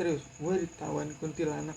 Serius, gue ditawan kuntilanak.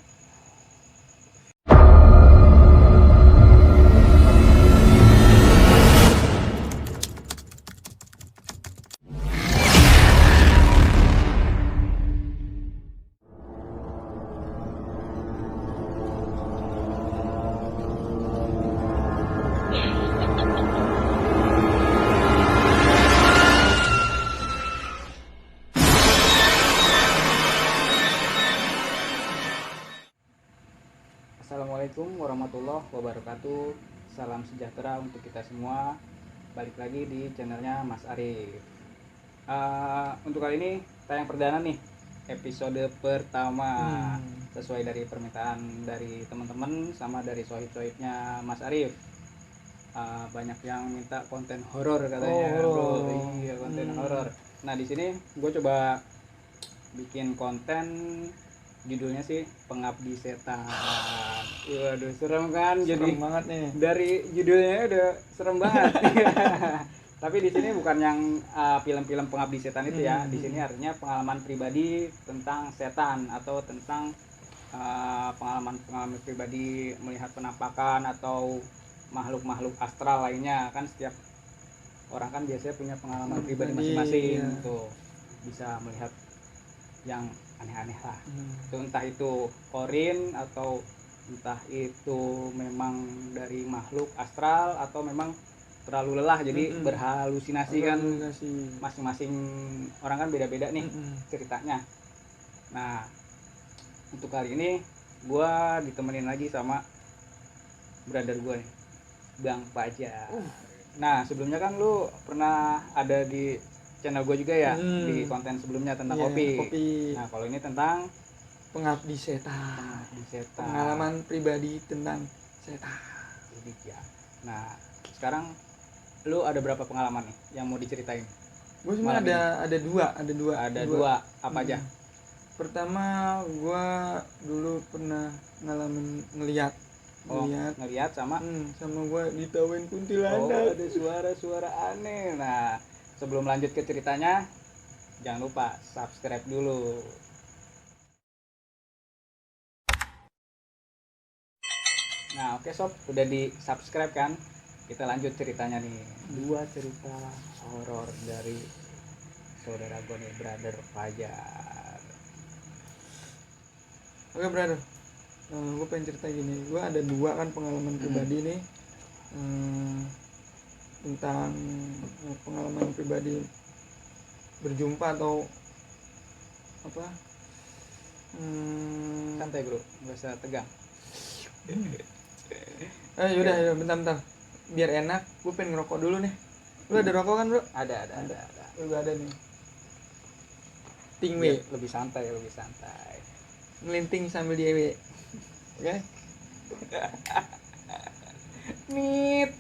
Assalamualaikum warahmatullahi wabarakatuh. Salam sejahtera untuk kita semua. Balik lagi di channelnya Mas Arif. Untuk kali ini tayang perdana nih, episode pertama. Sesuai dari permintaan dari teman-teman sama dari sohib-sohibnya Mas Arif. Banyak yang minta konten horor katanya, bro. Iya, konten horor. Nah, di sini gue coba bikin konten, judulnya sih Pengabdi Setan. Waduh, serem kan? Jadi Serem banget nih. dari judulnya udah serem banget. Tapi di sini bukan yang film-film Pengabdi Setan itu ya. Di sini artinya pengalaman pribadi tentang setan atau tentang pengalaman pribadi melihat penampakan atau makhluk-makhluk astral lainnya. Kan setiap orang kan biasanya punya pengalaman pribadi masing-masing. Iya. Tuh, bisa melihat yang aneh-aneh lah. Entah itu korin atau entah itu memang dari makhluk astral atau memang terlalu lelah jadi berhalusinasi kan. Masing-masing orang kan beda-beda nih ceritanya. Nah, untuk kali ini gue ditemenin lagi sama brother gue nih, Bang Fajar. Nah, sebelumnya kan lu pernah ada di channel gue juga ya, di konten sebelumnya tentang kopi. Nah, kalau ini tentang Pengabdi Setan. Pengabdi Setan. Pengalaman pribadi tentang setan. Jadi ya. Nah, sekarang lu ada berapa pengalaman nih yang mau diceritain? Gue cuma ada dua. Ada dua. Apa aja? Pertama, gue dulu pernah ngalamin ngeliat sama gue ditawain kuntilanak. Ada suara-suara aneh. Nah, sebelum lanjut ke ceritanya, jangan lupa subscribe dulu. Nah, oke sob, udah di subscribe kan? Kita lanjut ceritanya nih. Dua cerita horor dari saudara gue nih, brother Fajar. Oke brother, gue pengen cerita gini. Gue ada dua kan pengalaman pribadi nih, tentang pengalaman pribadi berjumpa atau apa? Santai bro, nggak usah tegang. Yaudah, bentar. Biar enak, gue pengen ngerokok dulu nih. Lu ada rokok kan bro? Ada. Lu ada nih. Ting Biar we. lebih santai. Ngelinting sambil di ewe. Oke? Nit.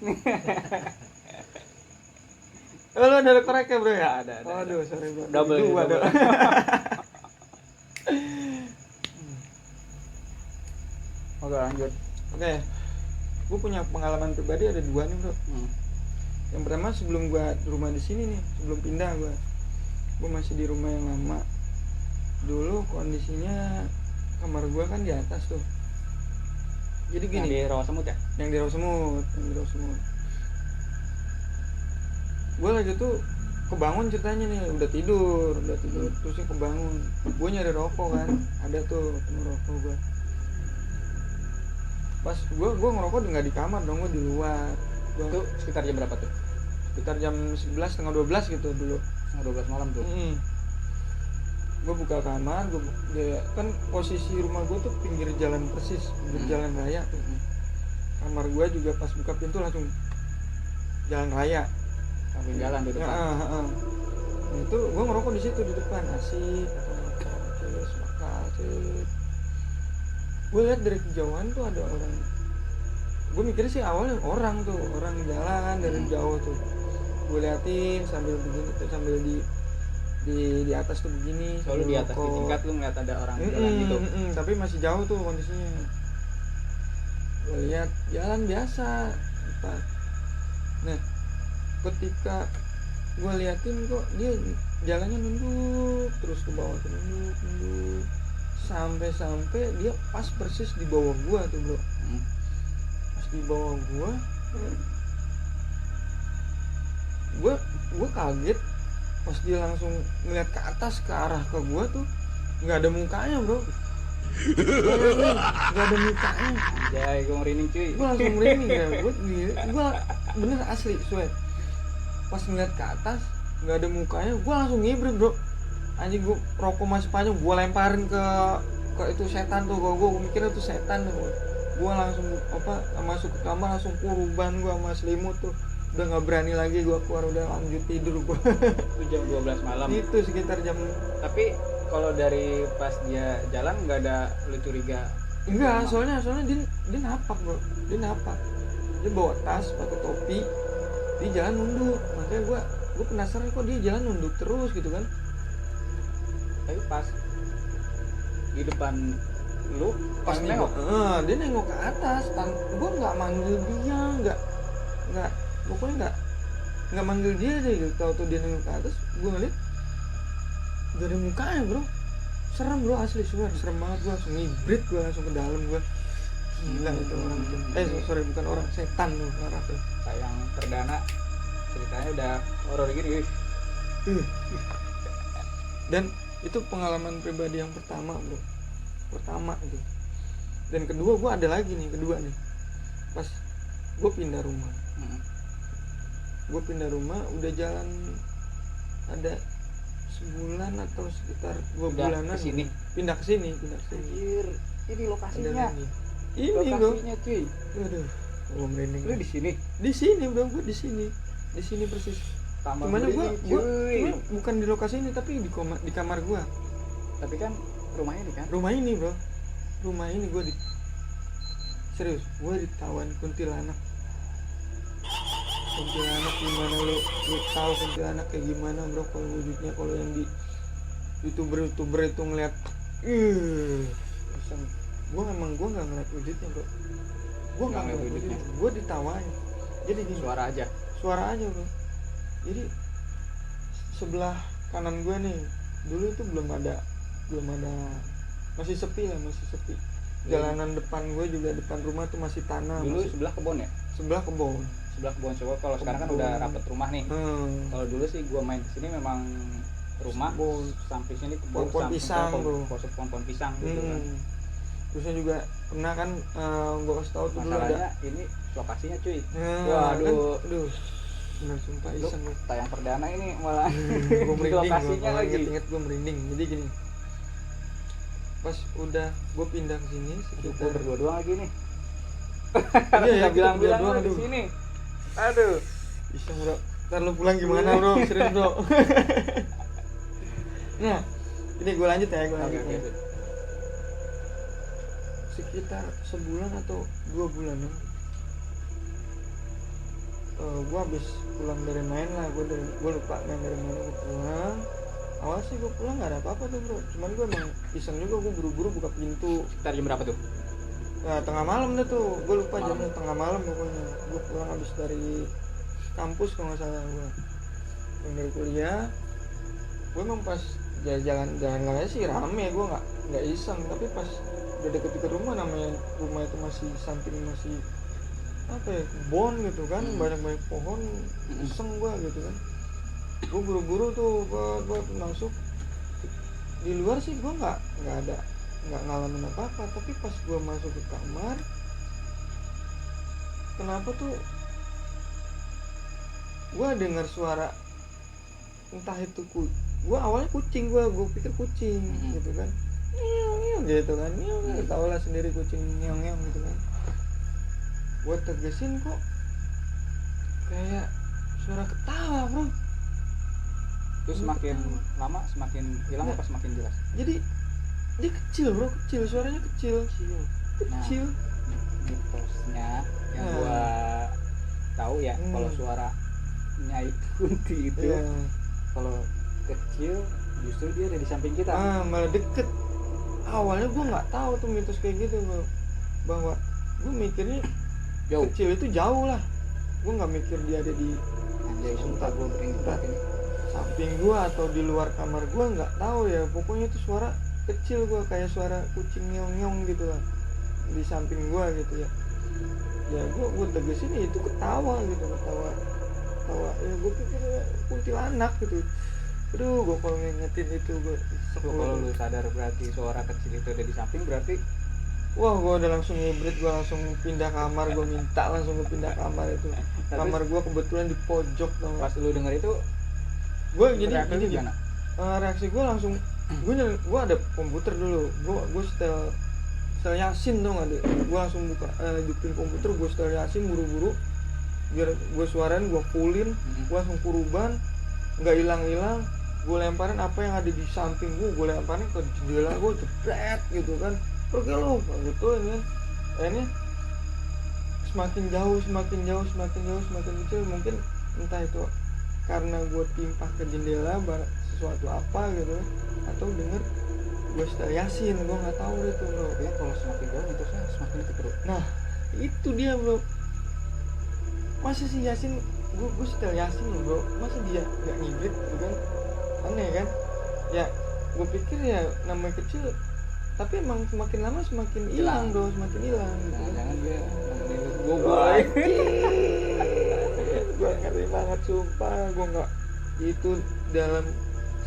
Oh, lu ada korek ya bro ya? Ada. Aduh, sorry bro. Double. Oke, lanjut. Oke. Gue punya pengalaman pribadi ada dua nih bro. Yang pertama sebelum gue rumah di sini nih, sebelum pindah gue masih di rumah yang lama. Dulu kondisinya kamar gue kan di atas tuh. Jadi gini. Yang di Rawa Semut ya? Yang di Rawa Semut. Gue lagi tuh kebangun ceritanya nih, udah tidur terusnya kebangun. Gue nyari rokok kan, ada tuh penuh rokok gue. Pas gue ngerokok nggak di kamar dong, gue di luar. Itu sekitar jam berapa tuh? Sekitar jam 11, setengah 12 gitu dulu. Setengah 12 malam tuh. Gue buka kamar, kan posisi rumah gue tuh pinggir jalan persis, pinggir jalan raya tuh. Kamar gue juga pas buka pintu langsung jalan raya. Sambil jalan di depan. Nah, itu gue ngerokok di situ di depan, asik, makal. Gue lihat dari kejauhan tuh ada orang. Gue mikirnya sih awalnya orang jalan dari jauh tuh. Gue liatin sambil begini tuh, sambil di atas tuh begini. Soalnya di atas di tingkat lu ngeliat ada orang jalan gitu. Tapi masih jauh tuh kondisinya. Gue lihat jalan biasa. Nah, ketika gue liatin kok dia jalannya nunduk terus ke bawah tuh, nunduk sampai dia pas persis di bawah gua tuh bro. Pas di bawah gua kaget pas dia langsung ngeliat ke atas ke arah ke gua tuh nggak ada mukanya bro. Nggak ada mukanya. Anjay, gue merinding cuy. Gue langsung merinding ya. Gue bener asli sweat. Pas ngeliat ke atas nggak ada mukanya, gue langsung ngibrit bro. Anjing, gue rokok masih panjang, gue lemparin ke itu setan tuh. Gue mikirnya tuh setan tuh. Gue langsung masuk ke kamar, langsung kurban gue sama selimut tuh. Udah nggak berani lagi gue keluar, udah lanjut tidur gue. Itu jam 12 malam. Itu sekitar jam. Tapi kalau dari pas dia jalan nggak ada lu curiga? Enggak, soalnya dia napak bro. Dia napak. Dia bawa tas, pakai topi. Dia jalan nunduk. Makanya gue penasaran kok dia jalan nunduk terus gitu kan. Tapi pas di depan lu Pas nengok. Dia nengok ke atas. Gue nggak manggil dia, nggak pokoknya nggak manggil dia deh gitu. Tahu tuh dia nengok ke atas, gue ngeliat gak ada mukanya bro. Serem bro, asli serem banget. Gue langsung ngibrit, gue langsung ke dalam. Gue gila itu orang tuh. Sorry, bukan orang, setan tuh parah tuh. Yang perdana ceritanya udah horor gini. Dan itu pengalaman pribadi yang pertama bro, itu. Dan kedua gue ada lagi nih, pas gue pindah rumah. Udah jalan ada sebulan atau sekitar 2 bulanan kesini. Pindah ke sini. Anjir, ini lokasinya. Ini lokasinya bro. cuy. Aduh, gue merinding. Lu di sini? Di sini bro, gue di sini persis. Cuman gue bukan di lokasi ini, tapi di kamar gue. Tapi kan rumah ini kan? Rumah ini bro, gue serius, gue ditawan kuntilanak. Gimana lu tahu kuntilanak kayak gimana bro? Kalau wujudnya, kalau yang di youtuber itu ngeliat, gue nggak ngeliat wujudnya bro. Gue nggak ngeliat wujudnya, gue ditawain. Jadi gini, suara aja bro. Jadi sebelah kanan gue nih, dulu itu belum ada, masih sepi. Jalanan depan gue juga, depan rumah tuh masih tanah. Dulu sebelah kebun ya? Sebelah kebun coba. Kalau sekarang kan udah rapet rumah nih. Kalau dulu sih gue main kesini memang rumah, samping sini kebun, pohon pisang bro. Pohon pisang gitu kan. Terusnya juga pernah kan, gue kasih tahu tuh dulu ada. Ini lokasinya cuy. Waduh, bener sumpah iseng lu. Tayang perdana ini malah. Gue merinding, lokasinya lagi. Inget gue merinding. Jadi gini, pas udah gue pindah ke sini sekitar berdua doang lagi nih. Iya, bilang-bilang di sini. Aduh, iseng bro. Ntar lu pulang gimana bro? Serius bro. Nah, ini gue lanjut ya. Okay. Sekitar sebulan atau 2 bulan gue habis pulang dari main lah. Gue lupa main dari mana. Gue pulang. Awal sih gue pulang nggak ada apa-apa tuh bro. Cuman gue emang iseng juga, gue buru-buru buka pintu. Sekitar jam berapa tuh? Nah, tengah malam deh tuh. Gue lupa jamnya, tengah malam pokoknya. Gue pulang habis dari kampus kalau nggak salah. Gue pulang dari kuliah. Gue emang pas jalan-jalan sih rame. Gue nggak iseng. Tapi pas udah deket rumah, namanya rumah itu masih samping, masih kebon gitu kan, banyak pohon. Iseng gue gitu kan. Gue buru-buru tuh buat masuk. Di luar sih gue nggak ngalamin apa-apa, tapi pas gue masuk ke kamar, kenapa tuh gue dengar suara, entah itu gue awalnya kucing, gue pikir kucing gitu kan, nyeong gitu kan, tau lah sendiri kucing nyeong gitu kan. Gue tegesin kok kayak suara ketawa bro. Terus semakin lama semakin hilang apa semakin jelas? Jadi dia kecil bro, suaranya kecil. Nah, mitosnya yang gua tahu ya, kalau suara Nyai Kunti itu kalau kecil justru dia ada di samping kita. Malah deket. Awalnya gua nggak tahu tuh mitos kayak gitu bro, bahwa gua mikirnya jauh. Kecil itu jauh lah. Gua nggak mikir dia ada di sumpah gua berinteraksi ini samping gua atau di luar kamar gua, nggak tahu ya. Pokoknya itu suara kecil gua, kayak suara kucing ngeong-ngeong gitu lah di samping gua gitu ya. Ya gua tegesin ya itu ketawa gitu, ketawa ya gua pikir ya kuntilanak gitu. Aduh, gua kalau ngingetin itu gua Kalau lu sadar berarti suara kecil itu ada di samping, berarti wah, gua udah langsung hybrid, gua langsung pindah kamar, gua minta langsung pindah kamar itu. Kamar gua kebetulan di pojok dong. pas lu denger itu Gua jadi reaksi gini, gimana? reaksi gua langsung gua ada komputer dulu. Gua setel Yasin dong ada. Gua langsung buka hidupin komputer, gua setel Yasin buru-buru biar gua suarain, gua fullin, gua langsung kuruban, nggak hilang-hilang. Gua lemparin apa yang ada di samping gua lemparin ke jendela, gua jebret gitu kan. Pergi lu, gitu kan. Ini semakin jauh semakin kecil, mungkin entah itu karena gue timpah ke jendela sesuatu apa gitu, atau denger gue setel Yasin, gue nggak tahu itu bro. Ya kalau semakin jauh mitosnya semakin itu bro. Nah itu dia bro, masa sih Yasin, gue setel Yasin loh bro, masa dia nggak ngibrit gitu kan, aneh kan ya. Gue pikir ya namanya kecil, tapi emang semakin lama semakin hilang bro, semakin hilang gitu. Jangan dia nemenin Gue ngeri banget sumpah. Gue nggak, itu dalam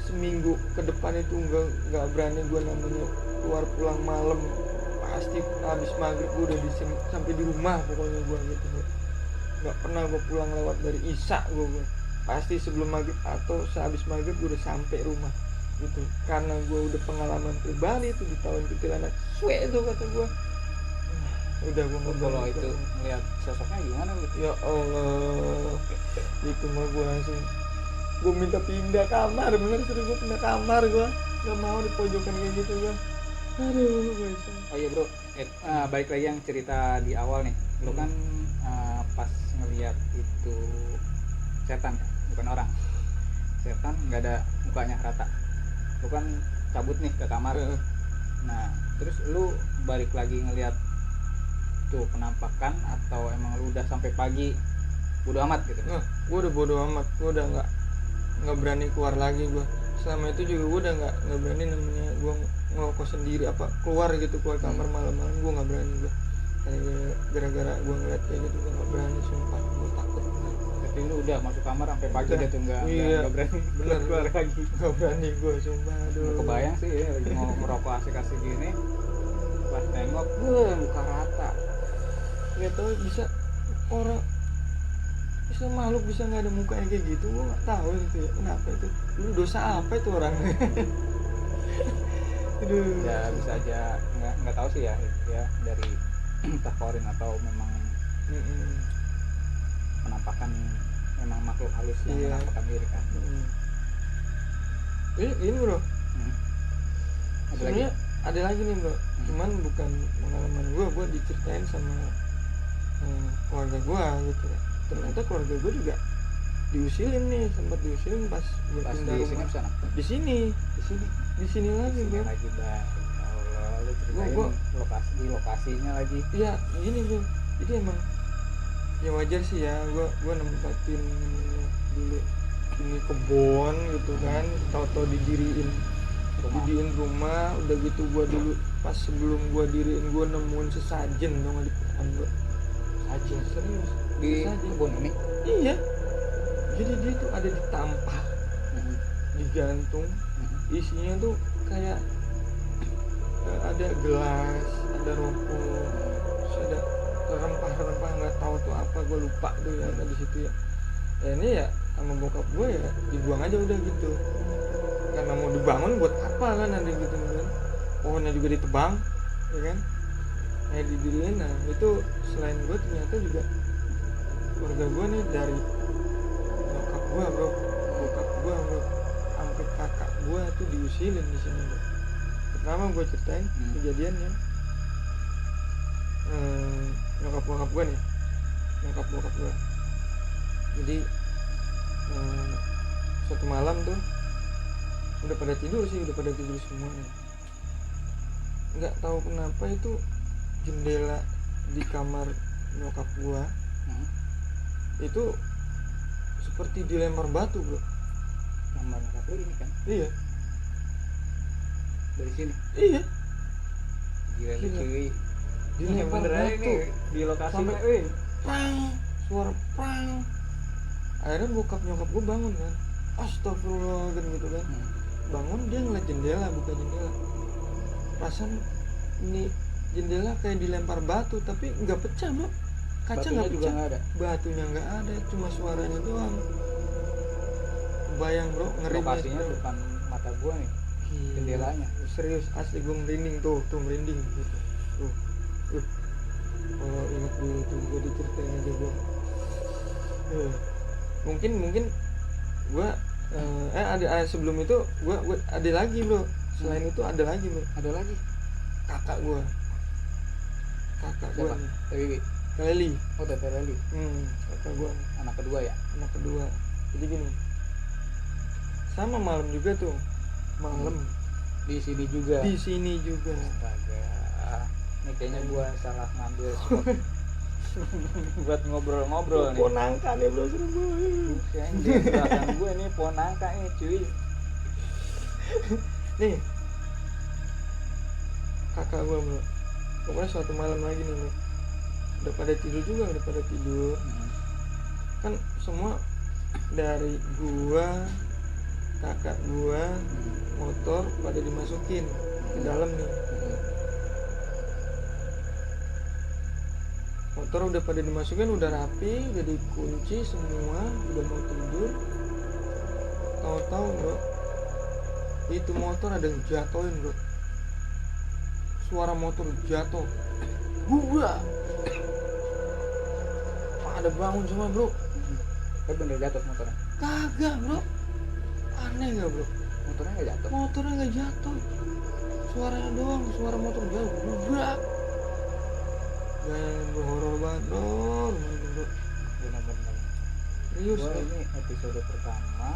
seminggu ke depan itu nggak berani gue namanya keluar pulang malam. Pasti habis maghrib gue udah di sini sampai di rumah pokoknya gue gitu bro. Nggak pernah gue pulang lewat dari isya, gue pasti sebelum maghrib atau sehabis maghrib gue udah sampai rumah gitu, karena gue udah pengalaman pribadi itu di tahun kuntilanak suwe itu kata gue. Udah gue kalau itu ngeliat sosoknya gimana lu? Ya Allah, itu mah gue langsung gue minta pindah kamar, bener suruh gue pindah kamar, gue nggak mau di pojokan kayak gitu gue. Aduh bisa. Oh iya bro, balik lagi yang cerita di awal nih, lu kan pas ngeliat itu setan ya, bukan orang, setan nggak ada mukanya rata, lu kan cabut nih ke kamar. Nah terus lu balik lagi ngeliat tuh penampakan, atau emang lu udah sampai pagi bodo amat gitu? Nah, gue udah bodo amat, gue udah nggak berani keluar lagi gue. Selama itu juga gue udah nggak berani namanya gue ngokos sendiri apa keluar gitu, keluar kamar malam-malam gue nggak berani gue. Gara-gara gue ngeliat kayak gitu gue nggak berani, sumpah gue takut bener. Tapi lu udah masuk kamar sampai pagi Udah. deh tuh nggak berani bener keluar lagi. Nggak berani gue sumpah. Aduh, Kebayang sih ya, lagi mau ngerokok asik-asik gini, pas nengok gue muka rata. nggak tahu bisa orang, bisa makhluk bisa nggak ada mukanya kayak gitu, gue nggak tahu gitu ya kenapa itu. Lu dosa apa itu orang? Aduh. Ya bisa aja nggak tahu sih ya dari takorin atau memang penampakan memang makhluk halus yang menampakkan diri kan. Ini bro, Ada sebenarnya lagi? ada lagi nih bro, cuman bukan pengalaman gue diceritain sama keluarga gue gitu ya. Ternyata keluarga gue juga diusilin nih, sempat diusilin pas gue pindah di rumah. sini sana? Di sini lagi bro. Lagi dah. Allah, lu ceritain Gua lokasinya lagi. Iya gini bro, jadi emang ya wajar sih ya, gue nempatin dulu ini kebon gitu kan, tahu-tahu didiriin rumah. Udah gitu gue dulu pas sebelum gue diriin gue nemuin sesajen dong di pohon gue. Sajen serius Di sesajen. kebun ini? Iya, jadi dia tuh ada ditampah, digantung, isinya tuh kayak ada gelas, ada rokok, terus ada rempah-rempah nggak tahu tuh apa, gue lupa tuh ya ada di situ ya. Ini ya sama bokap gue ya dibuang aja udah gitu, karena mau dibangun buat apa kan, ada gitu kan, pohonnya juga ditebang ya kan, didiriin. Nah itu selain gue ternyata juga keluarga gue nih, dari bokap gue bro, sampai kakak gue tuh diusilin di sini bro. Pertama gue ceritain kejadiannya, nyokap bokap gue. Jadi suatu malam tuh udah pada tidur semua nih. Nggak tahu kenapa itu jendela di kamar nyokap gue itu seperti dilempar batu bro. Kamar nyokap lu ini kan? Iya. dari sini. Iya, Gila nih Gila. cuy. dilempar Bener aja batu, nih di lokasi sampai weh. prang, suara prang. Akhirnya bokap nyokap gue bangun kan, astagfirullahaladzim gitu kan. Bangun, dia ngeliat jendela, buka jendela. Perasaan ini jendela kayak dilempar batu, tapi nggak pecah bro, kaca Batunya nggak juga pecah, nggak ada. batunya nggak ada, cuma suaranya doang. Bayang bro, ngeri Lokasinya bro. depan mata gua nih. Gila. Jendelanya. Serius, asli gue merinding tuh merinding gitu. Tuh, kalau ingat dulu tuh gue diceritain aja gue. Mungkin gue ada sebelum itu gue ada lagi bro. Selain itu ada lagi bro. Ada lagi. Kakak gue Siapa? nih, Dewi. Kelly. Oh, Tete Leli. Kakak gue Anak kedua ya. anak kedua. Jadi gini, sama malam juga tuh, malam Di sini juga. di sini juga. Astaga. Ini kayaknya gua salah ngambil spot buat ngobrol-ngobrol nih. Ponangka deh bro, serem banget. Kayaknya di belakang gue nih ponangka nih cuy. Nih kakak gue bro, pokoknya suatu malam lagi nih bro, udah pada tidur kan semua, dari gua, kakak gua, motor pada dimasukin ke dalam nih. Motor udah pada dimasukin, udah rapi, udah dikunci semua, udah mau tidur. Tahu-tahu bro, itu motor ada yang jatuhin bro. Suara motor jatuh, gua pada bangun semua bro. Tapi bener jatuh motornya. Kagak bro, aneh gak bro? Motornya nggak jatuh. Motornya nggak jatuh, suaranya doang, suara motor jauh, bubrak. Gak horor banget bro, Bener-bener. serius Gua bro. ini episode pertama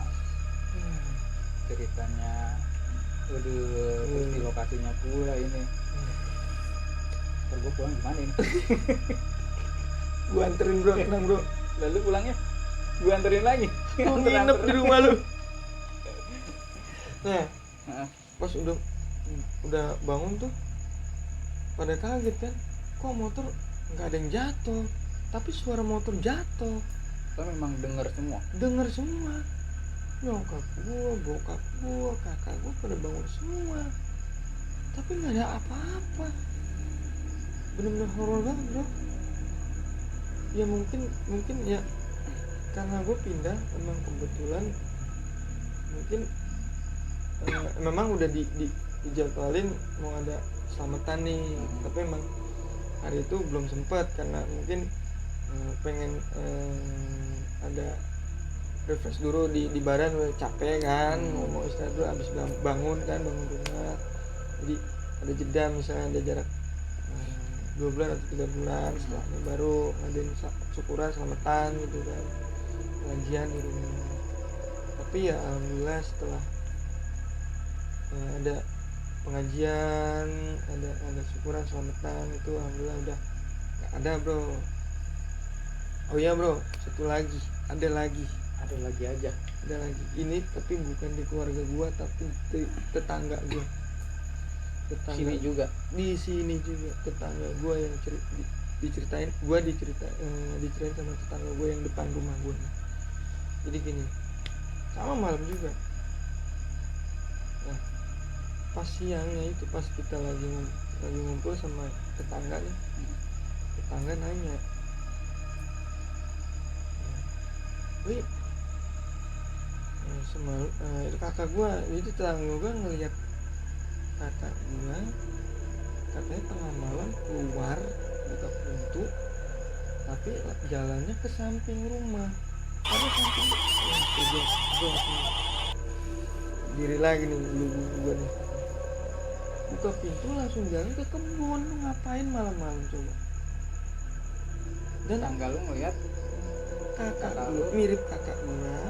ceritanya. Terus di lokasinya pula ini. Ntar gua pulang gimana ini? Gua anterin bro, tenang bro. Lalu pulangnya gua anterin lagi. Gua nginep di rumah lu. Nah, pas udah bangun tuh, pada kaget kan, kok motor nggak ada yang jatuh, tapi suara motor jatuh. Kita memang Dengar semua, nyokap gua, bokap gua, kakak gua pada bangun semua, tapi nggak ada apa-apa. Bener-bener horor banget bro. Ya mungkin ya karena gue pindah, emang kebetulan mungkin memang udah dijadwalin mau ada selamatan nih, tapi emang hari itu belum sempet karena mungkin pengen ada refresh dulu di badan, udah capek kan, mau istirahat dulu abis bangun rumah. Jadi ada jeda, misalnya ada jarak 2 bulan atau 3 bulan setelahnya baru ngadain syukuran selamatan gitu kan, pengajian di rumah. Tapi ya alhamdulillah setelah ada pengajian, ada syukuran selamatan itu alhamdulillah udah gak ada bro. Oh iya bro, satu lagi, ada lagi aja. Ada lagi, ini tapi bukan di keluarga gua, tapi di tetangga gua. Sini juga. Di sini juga tetangga gua yang diceritain sama tetangga gua yang depan rumah gua. Jadi gini, sama malam juga. Nah, pas siangnya itu, pas kita lagi ngumpul sama tetangga nih, tetangga nanya, wih, itu kakak gua, itu tetangga gua ngeliat kakak gua katanya tengah malam keluar buka pintu, tapi jalannya ke samping rumah, ada samping. Gua langsung diri lagi nih, gua nih buka pintu langsung jalan ke kebun. Lu ngapain malam-malam coba? Dan Tangga lu ngeliat kakak lu mirip kakak gua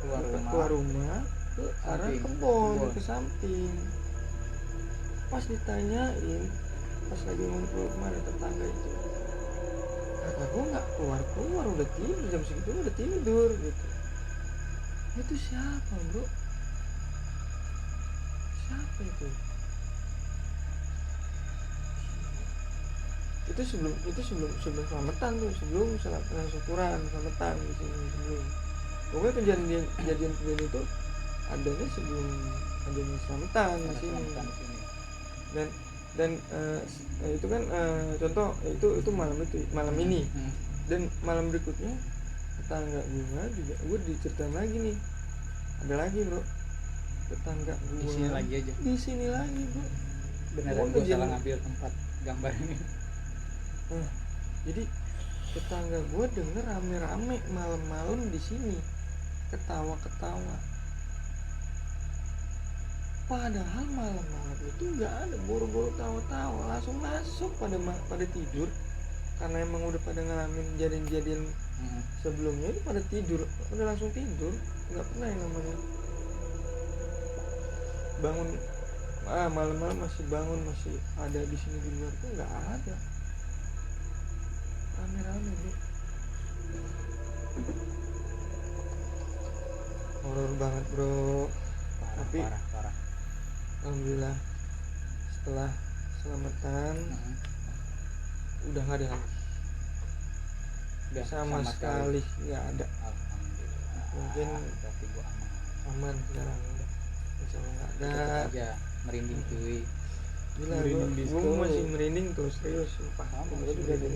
keluar rumah ke arah kebun ke samping. Pas ditanyain, pas lagi ngumpul kemana tetangga itu, kakak gua nggak keluar, udah tidur, jam segitu udah tidur gitu. Itu siapa bro? Siapa itu? itu sebelum selamatan tuh, sebelum syukuran selamatan di sini sebelum. Pokoknya kejadian itu adanya sebelum adanya selamatan di sini. Dan itu kan contoh itu malam ini. Dan malam berikutnya tetangga gua juga gua diceritain lagi nih, ada lagi bro, tetangga gua di sini lagi aja, di sini lagi bro. Beneran gua salah ngambil tempat gambar ini. Jadi tetangga gua denger rame-rame malam-malam di sini ketawa-ketawa, padahal malam-malam itu nggak ada, boro-boro tawa-tawa langsung masuk pada tidur, karena emang udah pada ngalamin kejadian sebelumnya itu pada tidur, udah langsung tidur, nggak pernah yang namanya bangun malam-malam masih bangun, masih ada di sini di luar tuh nggak ada, rame-rame bro. Horor banget bro. Tapi parah. alhamdulillah setelah selamatan udah nggak ada lagi. Udah sama sekali nggak ada. Alhamdulillah. Mungkin berarti gua aman sekarang, udah insya Allah nggak ada. Tetap aja merinding cuy. Gila, gue masih merinding tuh, serius sumpah. Gue juga deh.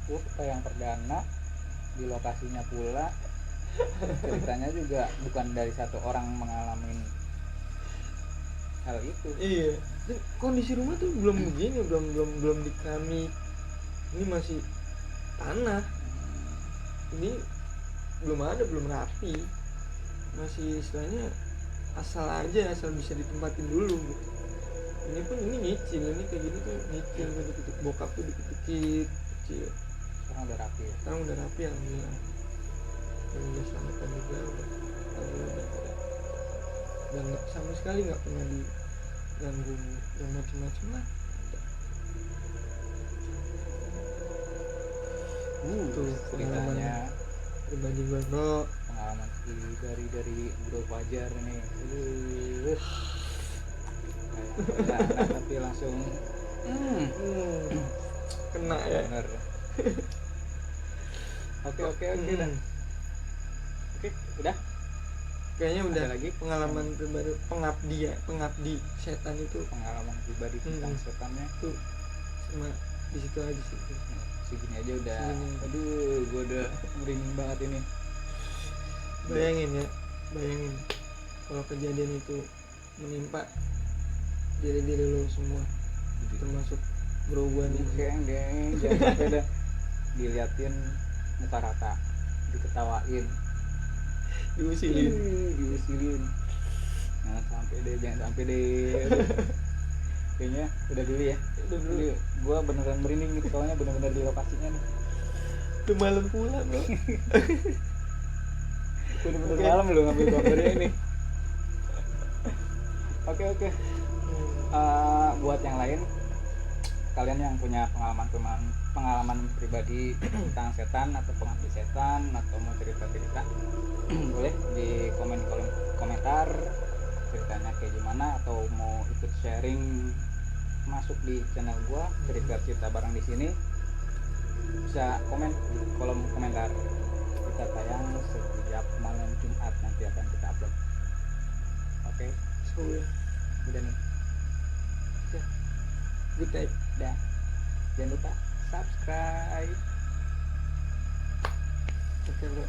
Gue yang perdana di lokasinya pula, ceritanya juga bukan dari satu orang mengalami hal itu. Iya. Dan kondisi rumah tuh belum begini, belum di keramik. Ini masih tanah. Ini belum rapi. Masih istilahnya asal bisa ditempatin dulu gitu. Ini pun nyicil, ini kayak gini tuh nyicil, dikit-dikit bokap tuh dikit-dikit kecil. Sekarang udah rapi ya? Sekarang udah rapi alhamdulillah. Dan udah selamatan juga udah. Alhamdulillah. Dan sama sekali nggak pernah diganggu yang macam-macam lah. Tuh ceritanya pribadi gue bro, pengalaman dari Bro Fajar nih. Kayak tapi langsung kena ya. Bener. Oke dah. Oke, udah. Kayaknya udah lagi pengalaman pribadi pengabdi setan itu, pengalaman pribadi tentang setannya tuh cuma di situ aja sih. Segini aja udah. Aduh, gue udah merinding banget ini. Bayangin kalau kejadian itu menimpa diri lo semua, termasuk bro gue nih. Geng, jangan sampai dah diliatin muka rata, diketawain, diusilin. Jangan sampai deh. Kayaknya udah dulu ya. Gue beneran merinding nih, soalnya bener-bener di lokasinya nih. Udah malam pula bro. Bener-bener malam lo ngambil gambarnya ini. Oke. Buat yang lain, kalian yang punya pengalaman pribadi tentang setan atau pengabdi setan atau mau cerita boleh di kolom komentar ceritanya kayak gimana, atau mau ikut sharing masuk di channel gua cerita bareng di sini, bisa komen di kolom komentar. Kita tayang setiap malam Jumat, nanti akan kita upload. Oke. Udah nih. Good night. Dah. Jangan lupa subscribe. Oke bro.